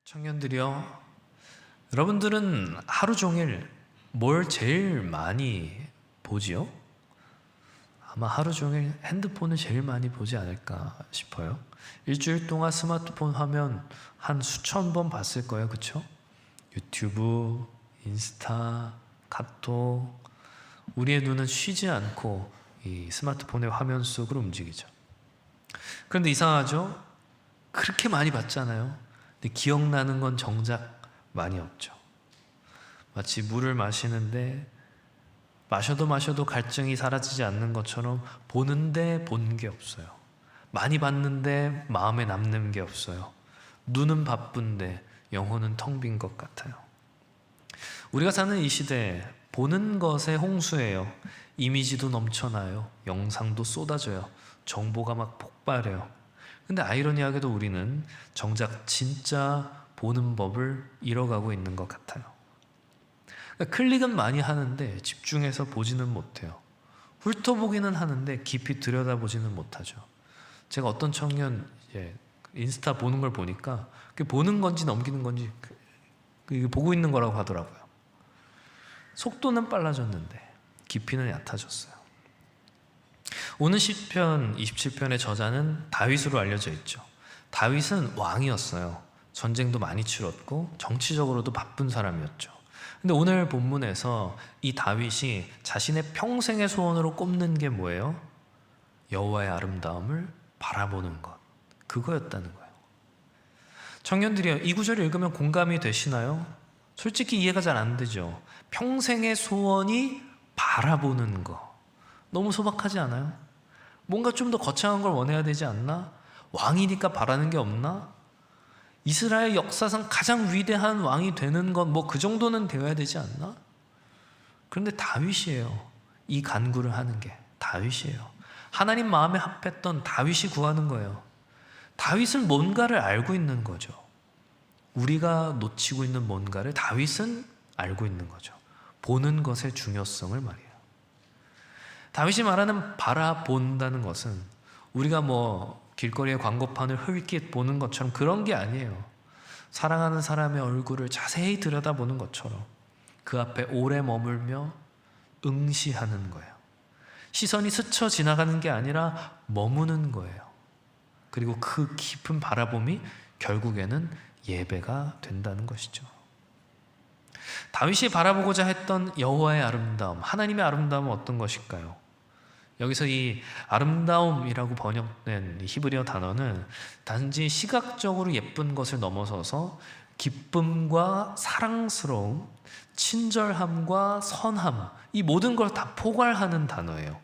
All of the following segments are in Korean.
청년들이요, 여러분들은 하루 종일 뭘 제일 많이 보지요? 아마 하루 종일 핸드폰을 제일 많이 보지 않을까 싶어요. 일주일 동안 스마트폰 화면 한 수천 번 봤을 거예요, 그쵸? 유튜브, 인스타, 카톡, 우리의 눈은 쉬지 않고 이 스마트폰의 화면 속으로 움직이죠. 그런데 이상하죠? 그렇게 많이 봤잖아요. 근데 기억나는 건 정작 많이 없죠. 마치 물을 마시는데 마셔도 갈증이 사라지지 않는 것처럼 보는데 본 게 없어요. 많이 봤는데 마음에 남는 게 없어요. 눈은 바쁜데 영혼은 텅 빈 것 같아요. 우리가 사는 이 시대, 보는 것의 홍수예요. 이미지도 넘쳐나요. 영상도 쏟아져요. 정보가 막 폭발해요. 근데 아이러니하게도 우리는 정작 진짜 보는 법을 잃어가고 있는 것 같아요. 그러니까 클릭은 많이 하는데 집중해서 보지는 못해요. 훑어보기는 하는데 깊이 들여다보지는 못하죠. 제가 어떤 청년 인스타 보는 걸 보니까 그게 보는 건지 넘기는 건지 보고 있는 거라고 하더라고요. 속도는 빨라졌는데 깊이는 얕아졌어요. 오늘 시편 27편의 저자는 다윗으로 알려져 있죠. 다윗은 왕이었어요. 전쟁도 많이 치렀고 정치적으로도 바쁜 사람이었죠. 근데 오늘 본문에서 이 다윗이 자신의 평생의 소원으로 꼽는 게 뭐예요? 여호와의 아름다움을 바라보는 것. 그거였다는 거예요. 청년들이요, 이 구절을 읽으면 공감이 되시나요? 솔직히 이해가 잘 안 되죠. 평생의 소원이 바라보는 거. 너무 소박하지 않아요? 뭔가 좀 더 거창한 걸 원해야 되지 않나? 왕이니까 바라는 게 없나? 이스라엘 역사상 가장 위대한 왕이 되는 건 뭐 그 정도는 되어야 되지 않나? 그런데 다윗이에요. 이 간구를 하는 게 다윗이에요. 하나님 마음에 합했던 다윗이 구하는 거예요. 다윗은 뭔가를 알고 있는 거죠. 우리가 놓치고 있는 뭔가를 다윗은 알고 있는 거죠. 보는 것의 중요성을 말이에요. 다윗이 말하는 바라본다는 것은 우리가 뭐 길거리의 광고판을 흘낏 보는 것처럼 그런 게 아니에요. 사랑하는 사람의 얼굴을 자세히 들여다보는 것처럼 그 앞에 오래 머물며 응시하는 거예요. 시선이 스쳐 지나가는 게 아니라 머무는 거예요. 그리고 그 깊은 바라봄이 결국에는 예배가 된다는 것이죠. 다윗이 바라보고자 했던 여호와의 아름다움, 하나님의 아름다움은 어떤 것일까요? 여기서 이 아름다움이라고 번역된 히브리어 단어는 단지 시각적으로 예쁜 것을 넘어서서 기쁨과 사랑스러움, 친절함과 선함, 이 모든 걸 다 포괄하는 단어예요.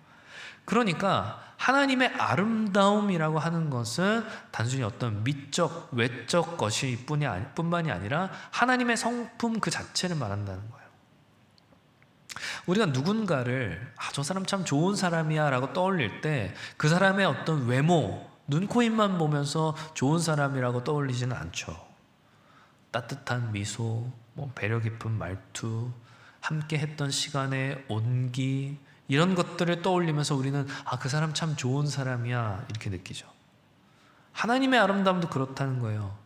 그러니까 하나님의 아름다움이라고 하는 것은 단순히 어떤 미적, 외적 것이 뿐만이 아니라 하나님의 성품 그 자체를 말한다는 거예요. 우리가 누군가를 저 사람 참 좋은 사람이야 라고 떠올릴 때 그 사람의 어떤 외모, 눈, 코, 입만 보면서 좋은 사람이라고 떠올리지는 않죠. 따뜻한 미소, 배려 깊은 말투, 함께 했던 시간의 온기, 이런 것들을 떠올리면서 우리는 그 사람 참 좋은 사람이야 이렇게 느끼죠. 하나님의 아름다움도 그렇다는 거예요.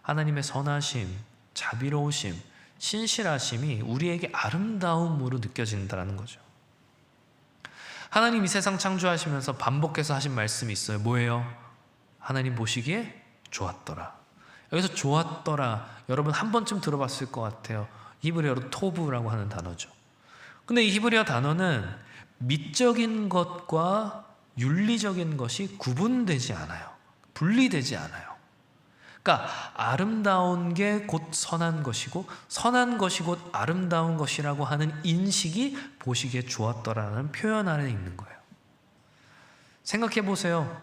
하나님의 선하심, 자비로우심, 신실하심이 우리에게 아름다움으로 느껴진다는 거죠. 하나님이 세상 창조하시면서 반복해서 하신 말씀이 있어요. 뭐예요? 하나님 보시기에 좋았더라. 여기서 좋았더라, 여러분 한 번쯤 들어봤을 것 같아요. 히브리어로 토브라고 하는 단어죠. 근데 이 히브리어 단어는 미적인 것과 윤리적인 것이 구분되지 않아요. 분리되지 않아요. 그러니까 아름다운 게 곧 선한 것이고 선한 것이 곧 아름다운 것이라고 하는 인식이 보시기에 좋았더라는 표현 안에 있는 거예요. 생각해 보세요.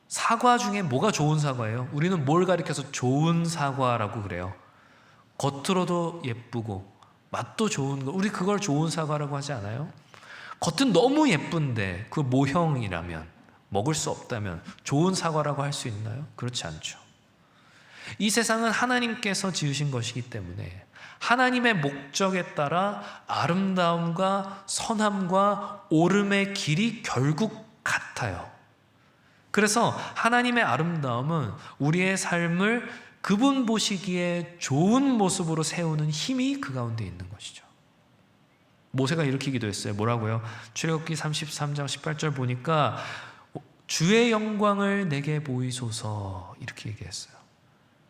사과 중에 뭐가 좋은 사과예요? 우리는 뭘 가리켜서 좋은 사과라고 그래요? 겉으로도 예쁘고 맛도 좋은 거, 우리 그걸 좋은 사과라고 하지 않아요? 겉은 너무 예쁜데 그 모형이라면, 먹을 수 없다면 좋은 사과라고 할 수 있나요? 그렇지 않죠. 이 세상은 하나님께서 지으신 것이기 때문에 하나님의 목적에 따라 아름다움과 선함과 옳음의 길이 결국 같아요. 그래서 하나님의 아름다움은 우리의 삶을 그분 보시기에 좋은 모습으로 세우는 힘이 그 가운데 있는 것이죠. 모세가 이렇게 기도했어요. 뭐라고요? 출애굽기 33장 18절 보니까 주의 영광을 내게 보이소서 이렇게 얘기했어요.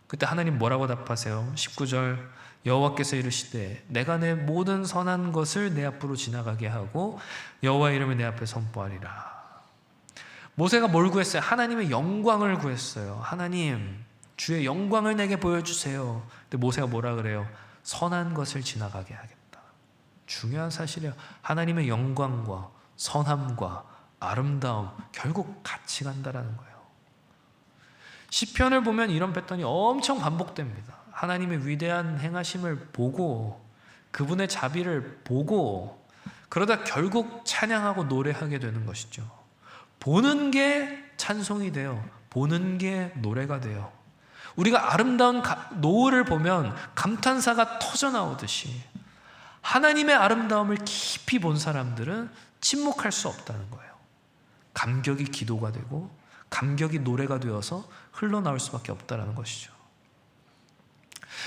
그때 하나님 뭐라고 답하세요? 19절 여호와께서 이르시되 내가 내 모든 선한 것을 내 앞으로 지나가게 하고 여호와의 이름을 내 앞에 선포하리라. 모세가 뭘 구했어요? 하나님의 영광을 구했어요. 하나님 주의 영광을 내게 보여주세요. 근데 모세가 뭐라 그래요? 선한 것을 지나가게 하겠다. 중요한 사실이에요. 하나님의 영광과 선함과 아름다움 결국 같이 간다라는 거예요. 시편을 보면 이런 패턴이 엄청 반복됩니다. 하나님의 위대한 행하심을 보고 그분의 자비를 보고 그러다 결국 찬양하고 노래하게 되는 것이죠. 보는 게 찬송이 돼요. 보는 게 노래가 돼요. 우리가 아름다운 노을을 보면 감탄사가 터져 나오듯이 하나님의 아름다움을 깊이 본 사람들은 침묵할 수 없다는 거예요. 감격이 기도가 되고 감격이 노래가 되어서 흘러나올 수밖에 없다는 것이죠.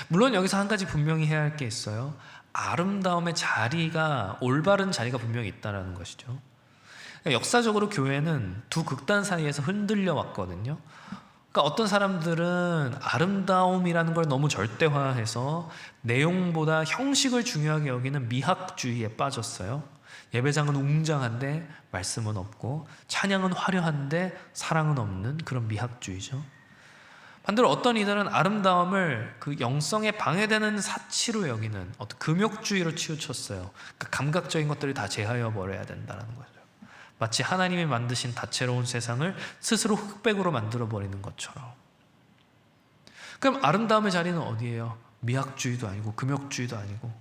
물론 여기서 한 가지 분명히 해야 할 게 있어요. 아름다움의 자리가, 올바른 자리가 분명히 있다는 것이죠. 역사적으로 교회는 두 극단 사이에서 흔들려 왔거든요. 그러니까 어떤 사람들은 아름다움이라는 걸 너무 절대화해서 내용보다 형식을 중요하게 여기는 미학주의에 빠졌어요. 예배장은 웅장한데 말씀은 없고 찬양은 화려한데 사랑은 없는 그런 미학주의죠. 반대로 어떤 이들은 아름다움을 그 영성에 방해되는 사치로 여기는 어떤 금욕주의로 치우쳤어요. 그러니까 감각적인 것들을 다 제하여 버려야 된다는 거죠. 마치 하나님이 만드신 다채로운 세상을 스스로 흑백으로 만들어버리는 것처럼. 그럼 아름다움의 자리는 어디예요? 미학주의도 아니고 금욕주의도 아니고.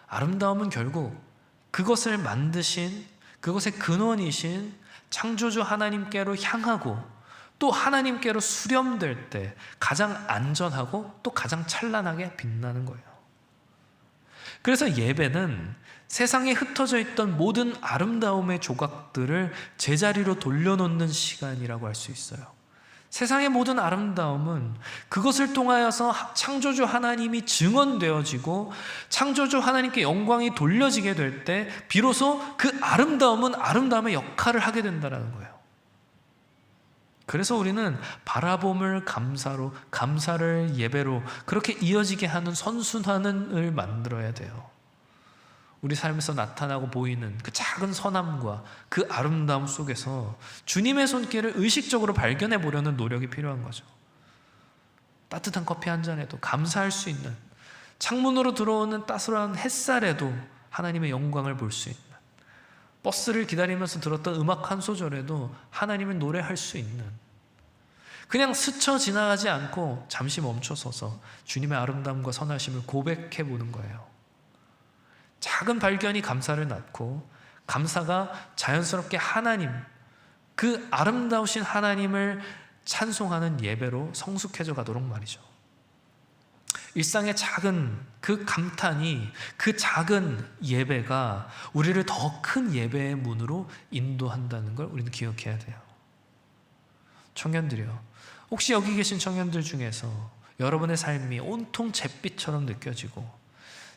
아름다움은 결국 그것을 만드신, 그것의 근원이신 창조주 하나님께로 향하고 또 하나님께로 수렴될 때 가장 안전하고 또 가장 찬란하게 빛나는 거예요. 그래서 예배는 세상에 흩어져 있던 모든 아름다움의 조각들을 제자리로 돌려놓는 시간이라고 할 수 있어요. 세상의 모든 아름다움은 그것을 통하여서 창조주 하나님이 증언되어지고 창조주 하나님께 영광이 돌려지게 될 때 비로소 그 아름다움은 아름다움의 역할을 하게 된다는 거예요. 그래서 우리는 바라봄을 감사로, 감사를 예배로 그렇게 이어지게 하는 선순환을 만들어야 돼요. 우리 삶에서 나타나고 보이는 그 작은 선함과 그 아름다움 속에서 주님의 손길을 의식적으로 발견해 보려는 노력이 필요한 거죠. 따뜻한 커피 한 잔에도 감사할 수 있는, 창문으로 들어오는 따스한 햇살에도 하나님의 영광을 볼 수 있는, 버스를 기다리면서 들었던 음악 한 소절에도 하나님을 노래할 수 있는, 그냥 스쳐 지나가지 않고 잠시 멈춰서서 주님의 아름다움과 선하심을 고백해 보는 거예요. 작은 발견이 감사를 낳고 감사가 자연스럽게 하나님, 그 아름다우신 하나님을 찬송하는 예배로 성숙해져 가도록 말이죠. 일상의 작은 그 감탄이, 그 작은 예배가 우리를 더 큰 예배의 문으로 인도한다는 걸 우리는 기억해야 돼요. 청년들이요, 혹시 여기 계신 청년들 중에서 여러분의 삶이 온통 잿빛처럼 느껴지고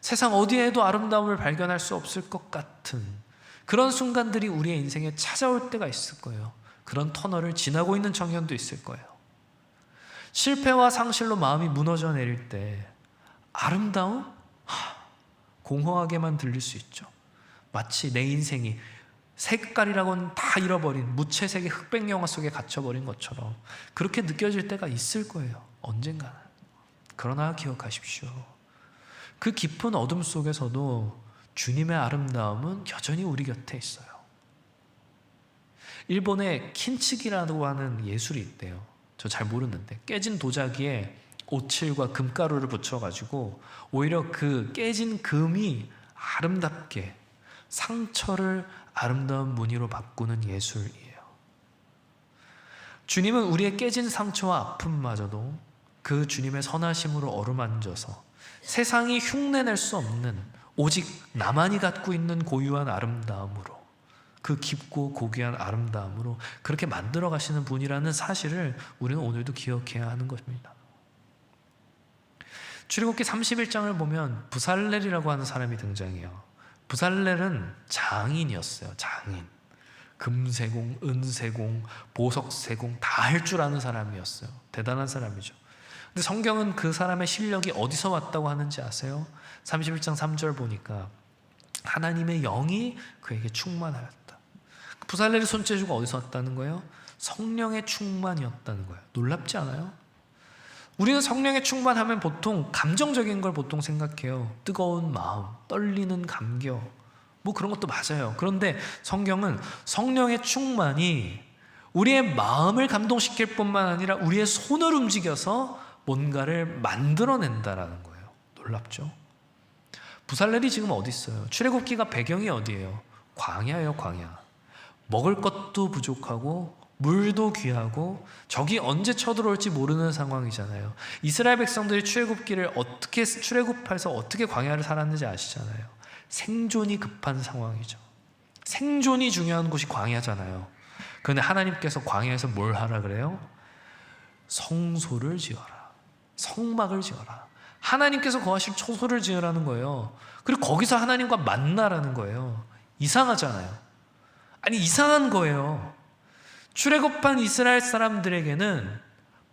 세상 어디에도 아름다움을 발견할 수 없을 것 같은 그런 순간들이 우리의 인생에 찾아올 때가 있을 거예요. 그런 터널을 지나고 있는 청년도 있을 거예요. 실패와 상실로 마음이 무너져 내릴 때 아름다움? 공허하게만 들릴 수 있죠. 마치 내 인생이 색깔이라고는 다 잃어버린 무채색의 흑백 영화 속에 갇혀버린 것처럼 그렇게 느껴질 때가 있을 거예요. 언젠가는. 그러나 기억하십시오. 그 깊은 어둠 속에서도 주님의 아름다움은 여전히 우리 곁에 있어요. 일본에 킨츠기라고 하는 예술이 있대요. 저 잘 모르는데 깨진 도자기에 오칠과 금가루를 붙여가지고 오히려 그 깨진 금이 아름답게 상처를 아름다운 무늬로 바꾸는 예술이에요. 주님은 우리의 깨진 상처와 아픔마저도 그 주님의 선하심으로 어루만져서 세상이 흉내낼 수 없는 오직 나만이 갖고 있는 고유한 아름다움으로, 그 깊고 고귀한 아름다움으로 그렇게 만들어 가시는 분이라는 사실을 우리는 오늘도 기억해야 하는 것입니다. 출애굽기 31장을 보면 부살렐이라고 하는 사람이 등장해요. 부살렐은 장인이었어요. 장인. 금세공, 은세공, 보석세공 다 할 줄 아는 사람이었어요. 대단한 사람이죠. 근데 성경은 그 사람의 실력이 어디서 왔다고 하는지 아세요? 31장 3절 보니까 하나님의 영이 그에게 충만하였다. 부살렐의 손재주가 어디서 왔다는 거예요? 성령의 충만이었다는 거예요. 놀랍지 않아요? 우리는 성령의 충만하면 보통 감정적인 걸 보통 생각해요. 뜨거운 마음, 떨리는 감격, 뭐 그런 것도 맞아요. 그런데 성경은 성령의 충만이 우리의 마음을 감동시킬 뿐만 아니라 우리의 손을 움직여서 뭔가를 만들어낸다라는 거예요. 놀랍죠? 부살렐이 지금 어디 있어요? 출애굽기가 배경이 어디예요? 광야예요, 광야. 먹을 것도 부족하고 물도 귀하고 적이 언제 쳐들어올지 모르는 상황이잖아요. 이스라엘 백성들이 출애굽기를 어떻게 출애굽해서 어떻게 광야를 살았는지 아시잖아요. 생존이 급한 상황이죠. 생존이 중요한 곳이 광야잖아요. 그런데 하나님께서 광야에서 뭘 하라 그래요? 성소를 지어라. 성막을 지어라. 하나님께서 거하실 초소를 지으라는 거예요. 그리고 거기서 하나님과 만나라는 거예요. 이상하잖아요. 아니 이상한 거예요. 출애굽한 이스라엘 사람들에게는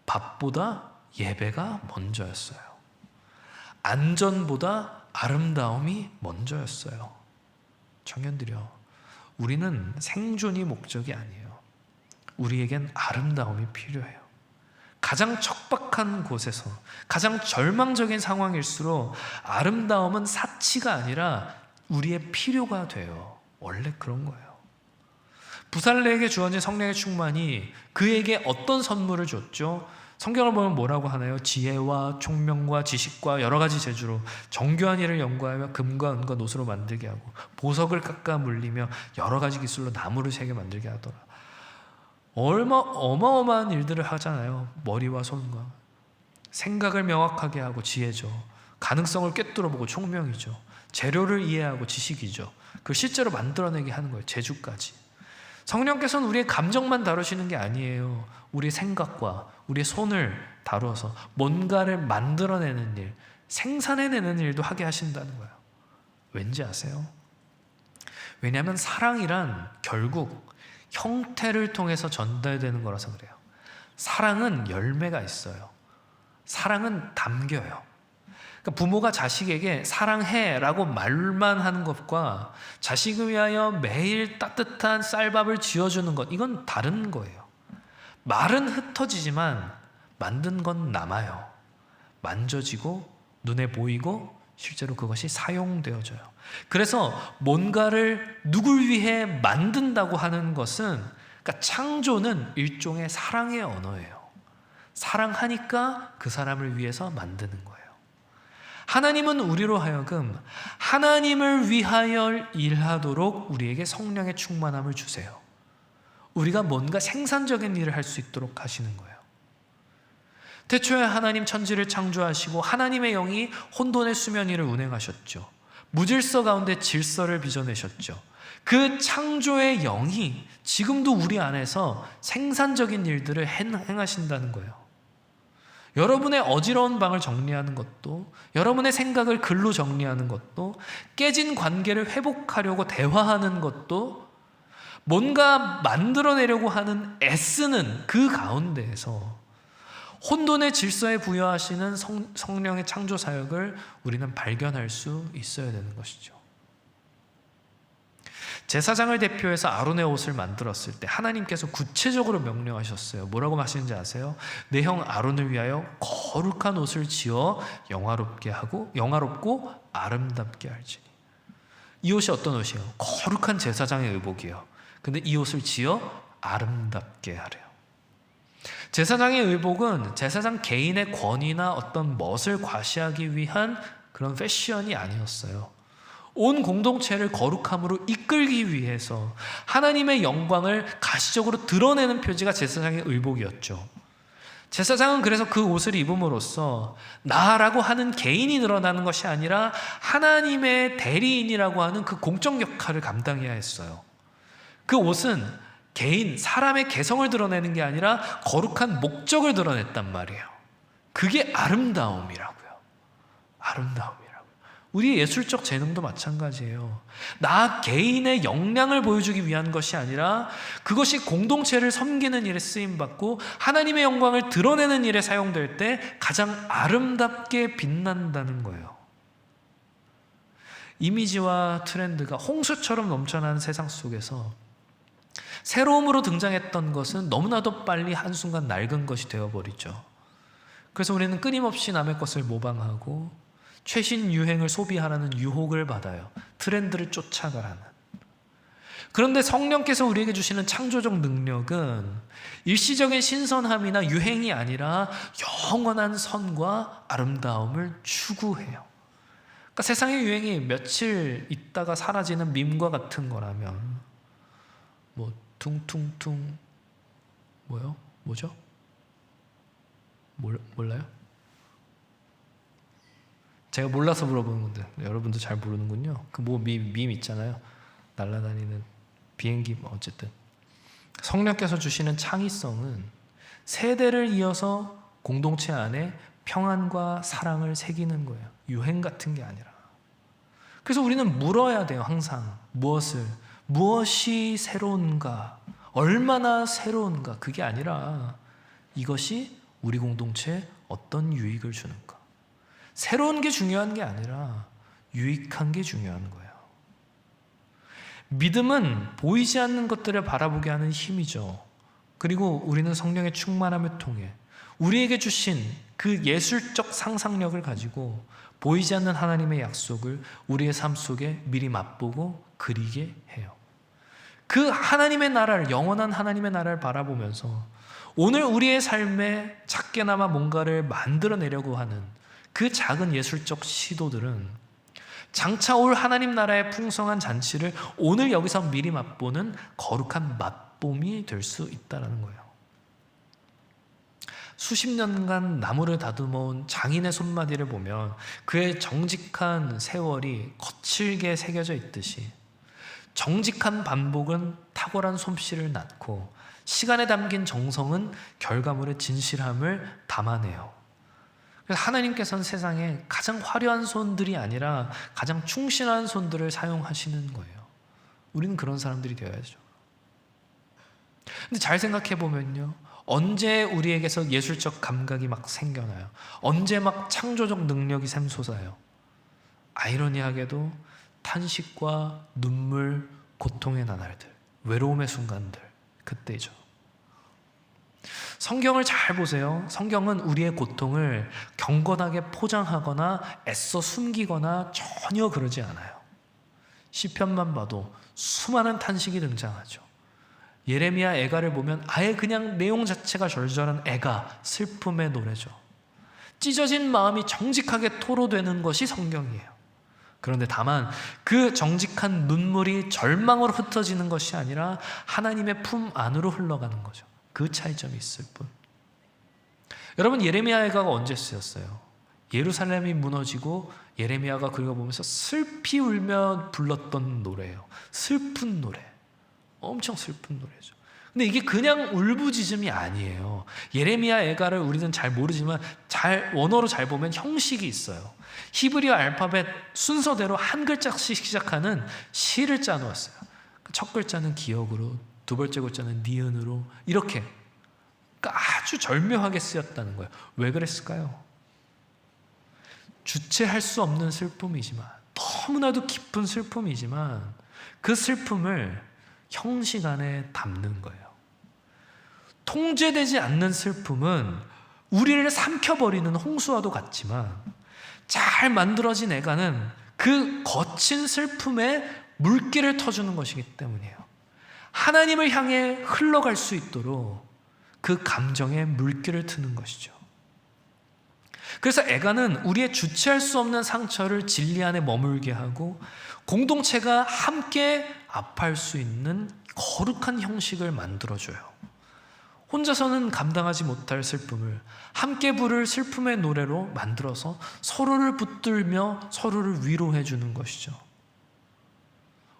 밥보다 예배가 먼저였어요. 안전보다 아름다움이 먼저였어요. 청년들이요, 우리는 생존이 목적이 아니에요. 우리에겐 아름다움이 필요해요. 가장 척박한 곳에서 가장 절망적인 상황일수록 아름다움은 사치가 아니라 우리의 필요가 돼요. 원래 그런 거예요. 부살렐에게 주어진 성령의 충만이 그에게 어떤 선물을 줬죠? 성경을 보면 뭐라고 하나요? 지혜와 총명과 지식과 여러 가지 재주로 정교한 일을 연구하며 금과 은과 노수로 만들게 하고 보석을 깎아 물리며 여러 가지 기술로 나무를 새겨 만들게 하더라. 어마어마한 일들을 하잖아요. 머리와 손과 생각을 명확하게 하고 지혜죠. 가능성을 꿰뚫어보고 총명이죠. 재료를 이해하고 지식이죠. 그걸 실제로 만들어내게 하는 거예요. 재주까지. 성령께서는 우리의 감정만 다루시는 게 아니에요. 우리의 생각과 우리의 손을 다루어서 뭔가를 만들어내는 일, 생산해내는 일도 하게 하신다는 거예요. 왠지 아세요? 왜냐하면 사랑이란 결국 형태를 통해서 전달되는 거라서 그래요. 사랑은 열매가 있어요. 사랑은 담겨요. 그러니까 부모가 자식에게 사랑해라고 말만 하는 것과 자식을 위하여 매일 따뜻한 쌀밥을 지어주는 것, 이건 다른 거예요. 말은 흩어지지만 만든 건 남아요. 만져지고 눈에 보이고 실제로 그것이 사용되어져요. 그래서 뭔가를 누굴 위해 만든다고 하는 것은, 그러니까 창조는 일종의 사랑의 언어예요. 사랑하니까 그 사람을 위해서 만드는 거예요. 하나님은 우리로 하여금 하나님을 위하여 일하도록 우리에게 성령의 충만함을 주세요. 우리가 뭔가 생산적인 일을 할 수 있도록 하시는 거예요. 태초에 하나님 천지를 창조하시고 하나님의 영이 혼돈의 수면 위를 운행하셨죠. 무질서 가운데 질서를 빚어내셨죠. 그 창조의 영이 지금도 우리 안에서 생산적인 일들을 행하신다는 거예요. 여러분의 어지러운 방을 정리하는 것도, 여러분의 생각을 글로 정리하는 것도, 깨진 관계를 회복하려고 대화하는 것도, 뭔가 만들어내려고 하는 애쓰는 그 가운데에서 혼돈의 질서에 부여하시는 성령의 창조 사역을 우리는 발견할 수 있어야 되는 것이죠. 제사장을 대표해서 아론의 옷을 만들었을 때 하나님께서 구체적으로 명령하셨어요. 뭐라고 하시는지 아세요? 내 형 아론을 위하여 거룩한 옷을 지어 영화롭고 아름답게 할지니. 이 옷이 어떤 옷이에요? 거룩한 제사장의 의복이에요. 근데 이 옷을 지어 아름답게 하래요. 제사장의 의복은 제사장 개인의 권위나 어떤 멋을 과시하기 위한 그런 패션이 아니었어요. 온 공동체를 거룩함으로 이끌기 위해서 하나님의 영광을 가시적으로 드러내는 표지가 제사장의 의복이었죠. 제사장은 그래서 그 옷을 입음으로써 나라고 하는 개인이 드러나는 것이 아니라 하나님의 대리인이라고 하는 그 공적 역할을 감당해야 했어요. 그 옷은 개인, 사람의 개성을 드러내는 게 아니라 거룩한 목적을 드러냈단 말이에요. 그게 아름다움이라고요. 아름다움이라고요. 우리의 예술적 재능도 마찬가지예요. 나 개인의 역량을 보여주기 위한 것이 아니라 그것이 공동체를 섬기는 일에 쓰임받고 하나님의 영광을 드러내는 일에 사용될 때 가장 아름답게 빛난다는 거예요. 이미지와 트렌드가 홍수처럼 넘쳐나는 세상 속에서 새로움으로 등장했던 것은 너무나도 빨리 한순간 낡은 것이 되어버리죠. 그래서 우리는 끊임없이 남의 것을 모방하고 최신 유행을 소비하라는 유혹을 받아요. 트렌드를 쫓아가라는. 그런데 성령께서 우리에게 주시는 창조적 능력은 일시적인 신선함이나 유행이 아니라 영원한 선과 아름다움을 추구해요. 그러니까 세상의 유행이 며칠 있다가 사라지는 밈과 같은 거라면 뭐 퉁퉁퉁 뭐죠? 몰라요? 제가 몰라서 물어보는 건데 여러분도 잘 모르는군요. 그 밈 있잖아요. 날아다니는 비행기 어쨌든 성령께서 주시는 창의성은 세대를 이어서 공동체 안에 평안과 사랑을 새기는 거예요. 유행 같은 게 아니라. 그래서 우리는 물어야 돼요. 항상 무엇이 새로운가, 얼마나 새로운가, 그게 아니라 이것이 우리 공동체에 어떤 유익을 주는가. 새로운 게 중요한 게 아니라 유익한 게 중요한 거예요. 믿음은 보이지 않는 것들을 바라보게 하는 힘이죠. 그리고 우리는 성령의 충만함을 통해 우리에게 주신 그 예술적 상상력을 가지고 보이지 않는 하나님의 약속을 우리의 삶 속에 미리 맛보고 그리게 해요. 그 하나님의 나라를, 영원한 하나님의 나라를 바라보면서 오늘 우리의 삶에 작게나마 뭔가를 만들어내려고 하는 그 작은 예술적 시도들은 장차 올 하나님 나라의 풍성한 잔치를 오늘 여기서 미리 맛보는 거룩한 맛봄이 될 수 있다는 거예요. 수십 년간 나무를 다듬어온 장인의 손마디를 보면 그의 정직한 세월이 거칠게 새겨져 있듯이 정직한 반복은 탁월한 솜씨를 낳고 시간에 담긴 정성은 결과물의 진실함을 담아내요. 그래서 하나님께서는 세상에 가장 화려한 손들이 아니라 가장 충실한 손들을 사용하시는 거예요. 우리는 그런 사람들이 되어야죠. 근데 잘 생각해 보면요, 언제 우리에게서 예술적 감각이 막 생겨나요? 언제 막 창조적 능력이 샘솟아요? 아이러니하게도 탄식과 눈물, 고통의 나날들, 외로움의 순간들, 그때죠. 성경을 잘 보세요. 성경은 우리의 고통을 경건하게 포장하거나 애써 숨기거나 전혀 그러지 않아요. 시편만 봐도 수많은 탄식이 등장하죠. 예레미야 애가를 보면 아예 그냥 내용 자체가 절절한 애가, 슬픔의 노래죠. 찢어진 마음이 정직하게 토로되는 것이 성경이에요. 그런데 다만 그 정직한 눈물이 절망으로 흩어지는 것이 아니라 하나님의 품 안으로 흘러가는 거죠. 그 차이점이 있을 뿐. 여러분, 예레미야 애가가 언제 쓰였어요? 예루살렘이 무너지고 예레미야가 그거 보면서 슬피 울며 불렀던 노래예요. 슬픈 노래. 엄청 슬픈 노래죠. 근데 이게 그냥 울부짖음이 아니에요. 예레미야 애가를 우리는 잘 모르지만 원어로 잘 보면 형식이 있어요. 히브리어 알파벳 순서대로 한 글자씩 시작하는 시를 짜놓았어요. 첫 글자는 기역으로, 두 번째 글자는 니은으로, 이렇게 아주 절묘하게 쓰였다는 거예요. 왜 그랬을까요? 주체할 수 없는 슬픔이지만, 너무나도 깊은 슬픔이지만 그 슬픔을 형식 안에 담는 거예요. 통제되지 않는 슬픔은 우리를 삼켜버리는 홍수와도 같지만 잘 만들어진 애가는 그 거친 슬픔에 물기를 터주는 것이기 때문이에요. 하나님을 향해 흘러갈 수 있도록 그 감정에 물기를 트는 것이죠. 그래서 애가는 우리의 주체할 수 없는 상처를 진리 안에 머물게 하고 공동체가 함께 아파할 수 있는 거룩한 형식을 만들어줘요. 혼자서는 감당하지 못할 슬픔을 함께 부를 슬픔의 노래로 만들어서 서로를 붙들며 서로를 위로해 주는 것이죠.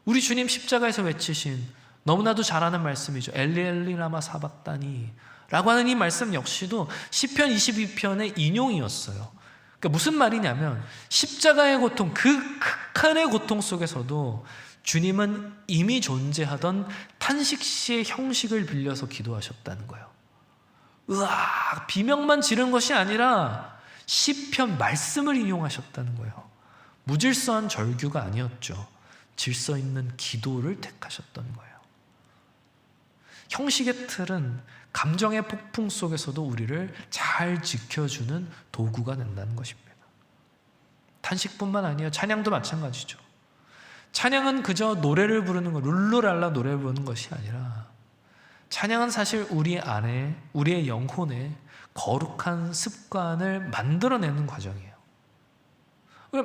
우리 주님 십자가에서 외치신 너무나도 잘 아는 말씀이죠. 엘리 엘리 라마 사박다니 라고 하는 이 말씀 역시도 시편 22편의 인용이었어요. 그러니까 무슨 말이냐면 십자가의 고통, 그 극한의 고통 속에서도 주님은 이미 존재하던 탄식시의 형식을 빌려서 기도하셨다는 거예요. 으악, 비명만 지른 것이 아니라 시편 말씀을 인용하셨다는 거예요. 무질서한 절규가 아니었죠. 질서 있는 기도를 택하셨던 거예요. 형식의 틀은 감정의 폭풍 속에서도 우리를 잘 지켜주는 도구가 된다는 것입니다. 탄식뿐만 아니에요. 찬양도 마찬가지죠. 찬양은 그저 노래를 부르는 것, 룰루랄라 노래를 부르는 것이 아니라 찬양은 사실 우리 안에, 우리의 영혼에 거룩한 습관을 만들어내는 과정이에요.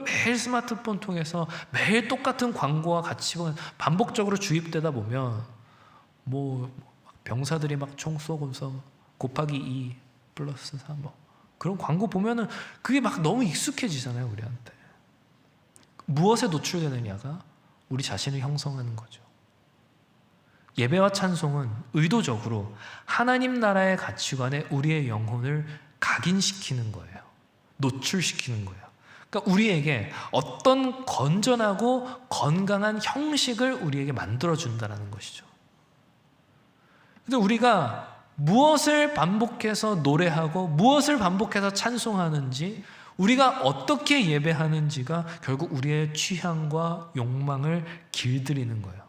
매일 스마트폰 통해서 매일 똑같은 광고와 가치관 반복적으로 주입되다 보면 병사들이 막 총 쏘고서 곱하기 2 플러스 4 그런 광고 보면은 그게 막 너무 익숙해지잖아요, 우리한테. 무엇에 노출되느냐가 우리 자신을 형성하는 거죠. 예배와 찬송은 의도적으로 하나님 나라의 가치관에 우리의 영혼을 각인시키는 거예요. 노출시키는 거예요. 그러니까 우리에게 어떤 건전하고 건강한 형식을 우리에게 만들어준다는 것이죠. 근데 우리가 무엇을 반복해서 노래하고 무엇을 반복해서 찬송하는지, 우리가 어떻게 예배하는지가 결국 우리의 취향과 욕망을 길들이는 거예요.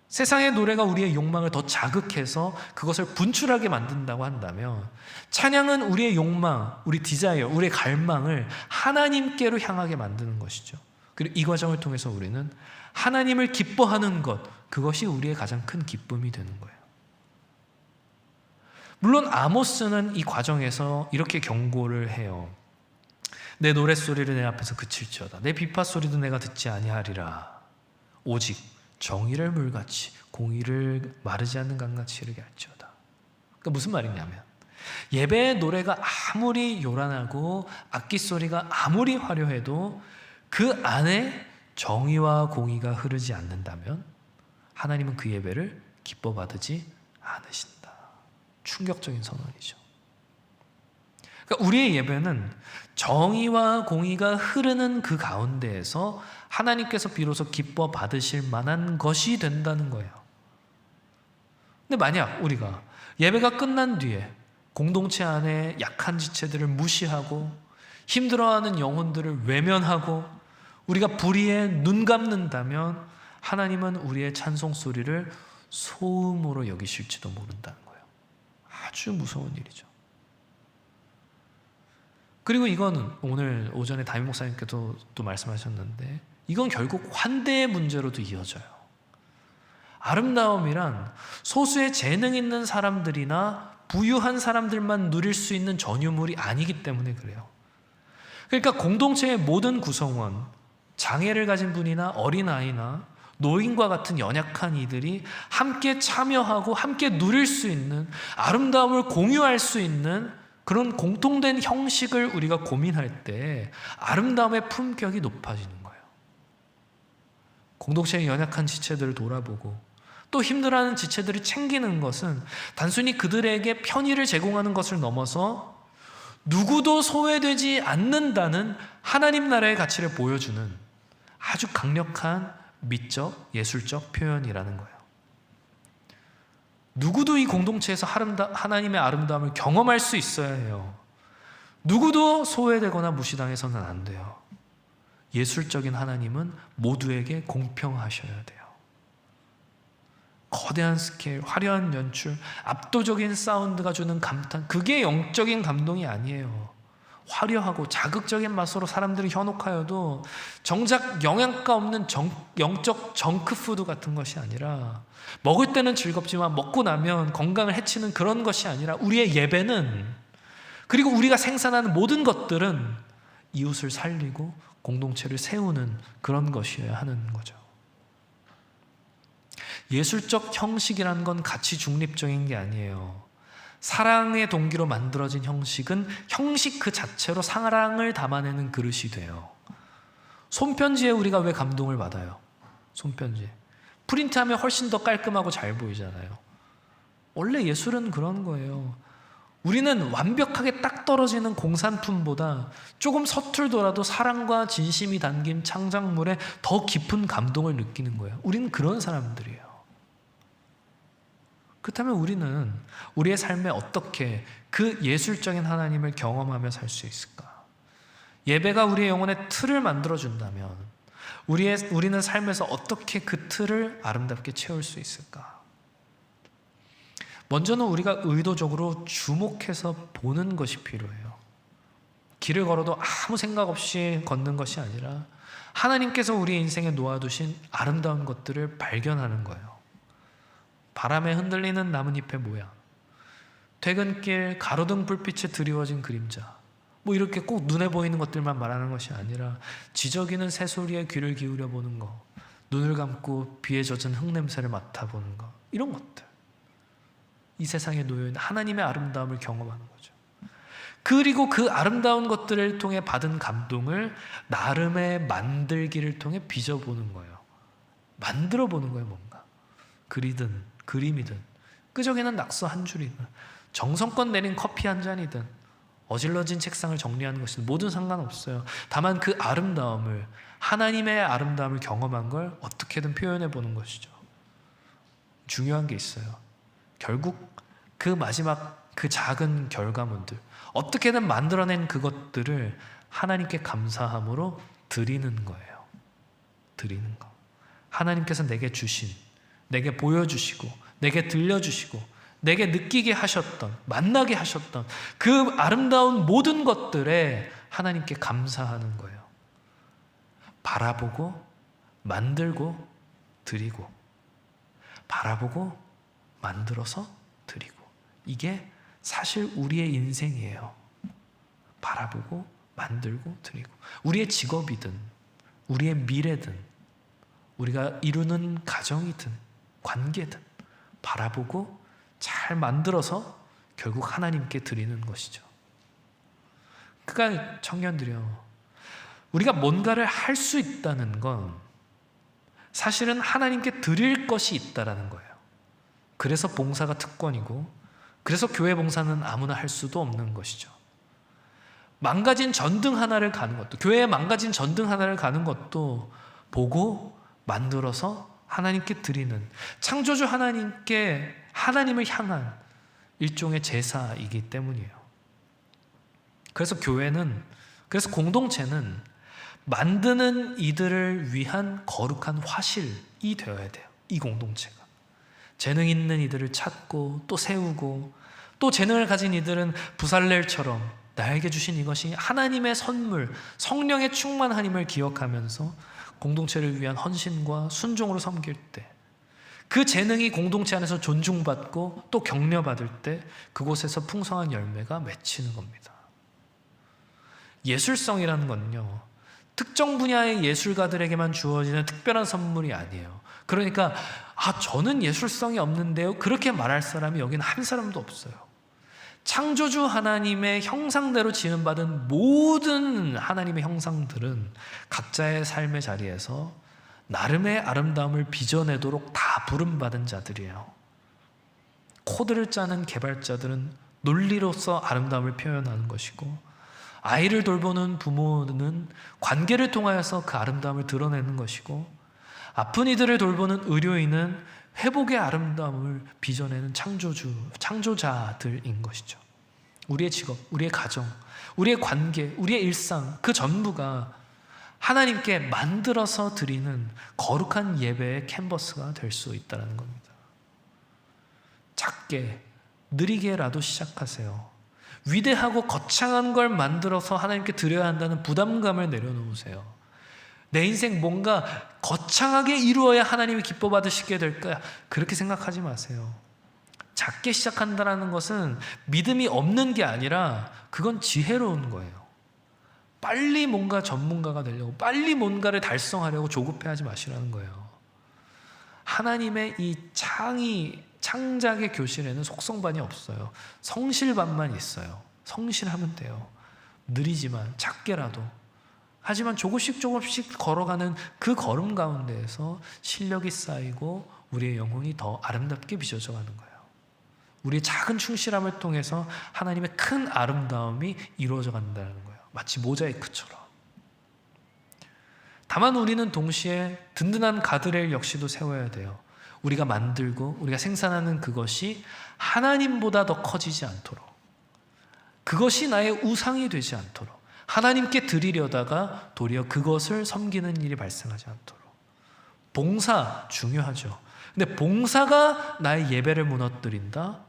세상의 노래가 우리의 욕망을 더 자극해서 그것을 분출하게 만든다고 한다면, 찬양은 우리의 욕망, 우리 디자이어, 우리의 갈망을 하나님께로 향하게 만드는 것이죠. 그리고 이 과정을 통해서 우리는 하나님을 기뻐하는 것, 그것이 우리의 가장 큰 기쁨이 되는 거예요. 물론 아모스는 이 과정에서 이렇게 경고를 해요. 내 노랫소리를 내 앞에서 그칠지어다. 내 비파소리도 내가 듣지 아니하리라. 오직 정의를 물같이 공의를 마르지 않는 강같이 이르게 할지어다. 그러니까 무슨 말이냐면, 예배의 노래가 아무리 요란하고 악기 소리가 아무리 화려해도 그 안에 정의와 공의가 흐르지 않는다면 하나님은 그 예배를 기뻐 받지 않으신다. 충격적인 선언이죠. 그러니까 우리의 예배는 정의와 공의가 흐르는 그 가운데에서 하나님께서 비로소 기뻐 받으실 만한 것이 된다는 거예요. 근데 만약 우리가 예배가 끝난 뒤에 공동체 안에 약한 지체들을 무시하고 힘들어하는 영혼들을 외면하고 우리가 불의에 눈 감는다면 하나님은 우리의 찬송 소리를 소음으로 여기실지도 모른다는 거예요. 아주 무서운 일이죠. 그리고 이거는 오늘 오전에 담임 목사님께도 또 말씀하셨는데, 이건 결국 환대의 문제로도 이어져요. 아름다움이란 소수의 재능 있는 사람들이나 부유한 사람들만 누릴 수 있는 전유물이 아니기 때문에 그래요. 그러니까 공동체의 모든 구성원, 장애를 가진 분이나 어린아이나 노인과 같은 연약한 이들이 함께 참여하고 함께 누릴 수 있는, 아름다움을 공유할 수 있는 그런 공통된 형식을 우리가 고민할 때 아름다움의 품격이 높아지는 거예요. 공동체의 연약한 지체들을 돌아보고 또 힘들어하는 지체들을 챙기는 것은 단순히 그들에게 편의를 제공하는 것을 넘어서 누구도 소외되지 않는다는 하나님 나라의 가치를 보여주는 아주 강력한 미적, 예술적 표현이라는 거예요. 누구도 이 공동체에서 하나님의 아름다움을 경험할 수 있어야 해요. 누구도 소외되거나 무시당해서는 안 돼요. 예술적인 하나님은 모두에게 공평하셔야 돼요. 거대한 스케일, 화려한 연출, 압도적인 사운드가 주는 감탄, 그게 영적인 감동이 아니에요. 화려하고 자극적인 맛으로 사람들이 현혹하여도 정작 영양가 없는 영적 정크푸드 같은 것이 아니라, 먹을 때는 즐겁지만 먹고 나면 건강을 해치는 그런 것이 아니라, 우리의 예배는, 그리고 우리가 생산하는 모든 것들은 이웃을 살리고 공동체를 세우는 그런 것이어야 하는 거죠. 예술적 형식이라는 건 가치 중립적인 게 아니에요. 사랑의 동기로 만들어진 형식은 형식 그 자체로 사랑을 담아내는 그릇이 돼요. 손편지에 우리가 왜 감동을 받아요? 손편지 프린트하면 훨씬 더 깔끔하고 잘 보이잖아요. 원래 예술은 그런 거예요. 우리는 완벽하게 딱 떨어지는 공산품보다 조금 서툴더라도 사랑과 진심이 담긴 창작물에 더 깊은 감동을 느끼는 거예요. 우리는 그런 사람들이에요. 그렇다면 우리는 우리의 삶에 어떻게 그 예술적인 하나님을 경험하며 살 수 있을까? 예배가 우리의 영혼의 틀을 만들어준다면 우리는 삶에서 어떻게 그 틀을 아름답게 채울 수 있을까? 먼저는 우리가 의도적으로 주목해서 보는 것이 필요해요. 길을 걸어도 아무 생각 없이 걷는 것이 아니라 하나님께서 우리 인생에 놓아두신 아름다운 것들을 발견하는 거예요. 바람에 흔들리는 나뭇잎의 모양, 퇴근길 가로등 불빛에 드리워진 그림자, 이렇게 꼭 눈에 보이는 것들만 말하는 것이 아니라 지저귀는 새소리에 귀를 기울여 보는 거, 눈을 감고 비에 젖은 흙냄새를 맡아보는 거, 이런 것들, 이 세상에 놓여있는 하나님의 아름다움을 경험하는 거죠. 그리고 그 아름다운 것들을 통해 받은 감동을 나름의 만들기를 통해 빚어보는 거예요. 만들어 보는 거예요. 뭔가 글이든 그림이든 끄적이는 낙서 한 줄이든 정성껏 내린 커피 한 잔이든 어질러진 책상을 정리하는 것이든 모든 상관없어요. 다만 그 아름다움을, 하나님의 아름다움을 경험한 걸 어떻게든 표현해 보는 것이죠. 중요한 게 있어요. 결국 그 마지막 그 작은 결과물들, 어떻게든 만들어낸 그것들을 하나님께 감사함으로 드리는 거예요. 드리는 거. 하나님께서 내게 주신, 내게 보여주시고, 내게 들려주시고, 내게 느끼게 하셨던, 만나게 하셨던 그 아름다운 모든 것들에 하나님께 감사하는 거예요. 바라보고, 만들고, 드리고, 바라보고, 만들어서 드리고. 이게 사실 우리의 인생이에요. 바라보고, 만들고, 드리고. 우리의 직업이든, 우리의 미래든, 우리가 이루는 가정이든, 관계든, 바라보고, 잘 만들어서 결국 하나님께 드리는 것이죠. 그러니까 청년들이요, 우리가 뭔가를 할 수 있다는 건 사실은 하나님께 드릴 것이 있다라는 거예요. 그래서 봉사가 특권이고, 그래서 교회 봉사는 아무나 할 수도 없는 것이죠. 망가진 전등 하나를 가는 것도, 교회에 망가진 전등 하나를 가는 것도 보고 만들어서 하나님께 드리는, 창조주 하나님께, 하나님을 향한 일종의 제사이기 때문이에요. 그래서 교회는, 그래서 공동체는 만드는 이들을 위한 거룩한 화실이 되어야 돼요. 이 공동체가 재능 있는 이들을 찾고 또 세우고, 또 재능을 가진 이들은 부살렐처럼 나에게 주신 이것이 하나님의 선물, 성령의 충만함을 기억하면서 공동체를 위한 헌신과 순종으로 섬길 때, 그 재능이 공동체 안에서 존중받고 또 격려받을 때 그곳에서 풍성한 열매가 맺히는 겁니다. 예술성이라는 건요, 특정 분야의 예술가들에게만 주어지는 특별한 선물이 아니에요. 그러니까 저는 예술성이 없는데요, 그렇게 말할 사람이 여기는 한 사람도 없어요. 창조주 하나님의 형상대로 지음받은 모든 하나님의 형상들은 각자의 삶의 자리에서 나름의 아름다움을 빚어내도록 다 부름받은 자들이에요. 코드를 짜는 개발자들은 논리로서 아름다움을 표현하는 것이고, 아이를 돌보는 부모는 관계를 통하여서 그 아름다움을 드러내는 것이고, 아픈 이들을 돌보는 의료인은 회복의 아름다움을 빚어내는 창조자들인 것이죠. 우리의 직업, 우리의 가정, 우리의 관계, 우리의 일상, 그 전부가 하나님께 만들어서 드리는 거룩한 예배의 캔버스가 될 수 있다는 겁니다. 작게, 느리게라도 시작하세요. 위대하고 거창한 걸 만들어서 하나님께 드려야 한다는 부담감을 내려놓으세요. 내 인생 뭔가 거창하게 이루어야 하나님이 기뻐 받으시게 될 거야, 그렇게 생각하지 마세요. 작게 시작한다는 것은 믿음이 없는 게 아니라 그건 지혜로운 거예요. 빨리 뭔가 전문가가 되려고, 빨리 뭔가를 달성하려고 조급해하지 마시라는 거예요. 하나님의 이 창작의 교실에는 속성반이 없어요. 성실반만 있어요. 성실하면 돼요. 느리지만 작게라도, 하지만 조금씩 걸어가는 그 걸음 가운데에서 실력이 쌓이고 우리의 영혼이 더 아름답게 빚어져 가는 거예요. 우리의 작은 충실함을 통해서 하나님의 큰 아름다움이 이루어져 간다는 거예요. 마치 모자이크처럼. 다만 우리는 동시에 든든한 가드레일 역시도 세워야 돼요. 우리가 만들고 우리가 생산하는 그것이 하나님보다 더 커지지 않도록, 그것이 나의 우상이 되지 않도록, 하나님께 드리려다가 도리어 그것을 섬기는 일이 발생하지 않도록. 봉사 중요하죠. 근데 봉사가 나의 예배를 무너뜨린다,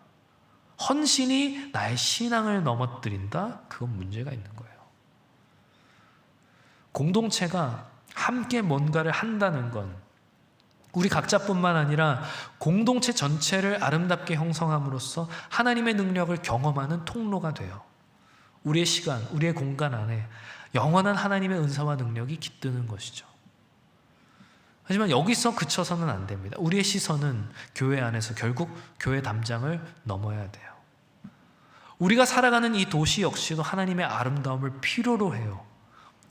헌신이 나의 신앙을 넘어뜨린다, 그건 문제가 있는 거예요. 공동체가 함께 뭔가를 한다는 건 우리 각자뿐만 아니라 공동체 전체를 아름답게 형성함으로써 하나님의 능력을 경험하는 통로가 돼요. 우리의 시간, 우리의 공간 안에 영원한 하나님의 은사와 능력이 깃드는 것이죠. 하지만 여기서 그쳐서는 안 됩니다. 우리의 시선은 교회 안에서 결국 교회 담장을 넘어야 돼요. 우리가 살아가는 이 도시 역시도 하나님의 아름다움을 필요로 해요.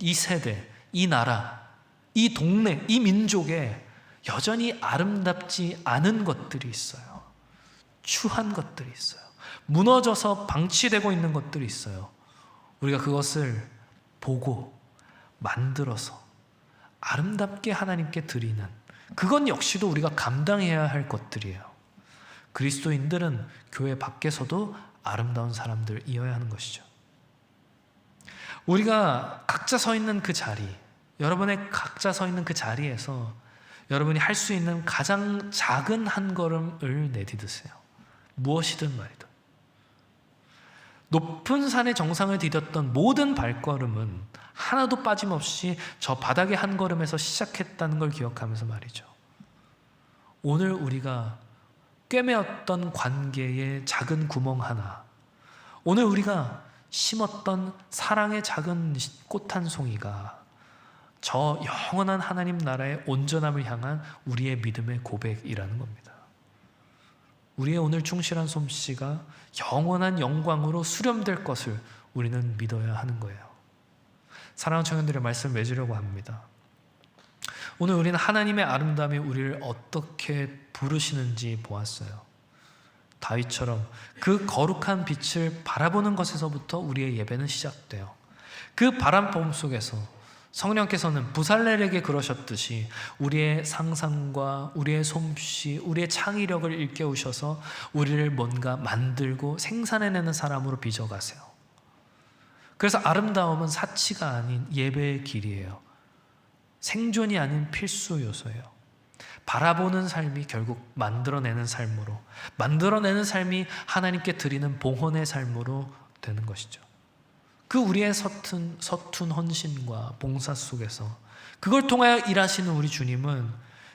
이 세대, 이 나라, 이 동네, 이 민족에 여전히 아름답지 않은 것들이 있어요. 추한 것들이 있어요. 무너져서 방치되고 있는 것들이 있어요. 우리가 그것을 보고 만들어서 아름답게 하나님께 드리는, 그건 역시도 우리가 감당해야 할 것들이에요. 그리스도인들은 교회 밖에서도 아름다운 사람들이어야 하는 것이죠. 우리가 각자 서 있는 그 자리, 여러분의 각자 서 있는 그 자리에서 여러분이 할 수 있는 가장 작은 한 걸음을 내디드세요. 무엇이든 말이든. 높은 산의 정상을 디뎠던 모든 발걸음은 하나도 빠짐없이 저 바닥의 한 걸음에서 시작했다는 걸 기억하면서 말이죠. 오늘 우리가 꿰매었던 관계의 작은 구멍 하나, 오늘 우리가 심었던 사랑의 작은 꽃 한 송이가 저 영원한 하나님 나라의 온전함을 향한 우리의 믿음의 고백이라는 겁니다. 우리의 오늘 충실한 솜씨가 영원한 영광으로 수렴될 것을 우리는 믿어야 하는 거예요. 사랑하는 청년들의 말씀을 맺으려고 합니다. 오늘 우리는 하나님의 아름다움이 우리를 어떻게 부르시는지 보았어요. 다윗처럼 그 거룩한 빛을 바라보는 것에서부터 우리의 예배는 시작돼요. 그 바람봄 속에서 성령께서는 부살렐에게 그러셨듯이 우리의 상상과 우리의 솜씨, 우리의 창의력을 일깨우셔서 우리를 뭔가 만들고 생산해내는 사람으로 빚어가세요. 그래서 아름다움은 사치가 아닌 예배의 길이에요. 생존이 아닌 필수 요소예요. 바라보는 삶이 결국 만들어내는 삶으로, 만들어내는 삶이 하나님께 드리는 봉헌의 삶으로 되는 것이죠. 그 우리의 서툰 헌신과 봉사 속에서 그걸 통하여 일하시는 우리 주님은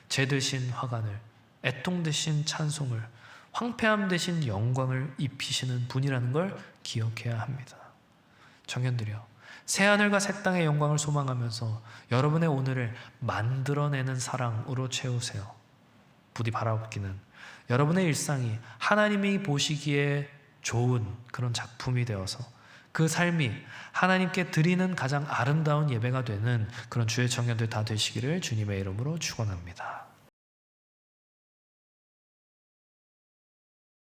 재 드신 화관을, 애통 되신 찬송을, 황폐함 되신 영광을 입히시는 분이라는 걸 기억해야 합니다. 청년들이여, 새하늘과 새 땅의 영광을 소망하면서 여러분의 오늘을 만들어내는 사랑으로 채우세요. 부디 바라옵기는 여러분의 일상이 하나님이 보시기에 좋은 그런 작품이 되어서 그 삶이 하나님께 드리는 가장 아름다운 예배가 되는 그런 주의 청년들 다 되시기를 주님의 이름으로 축원합니다.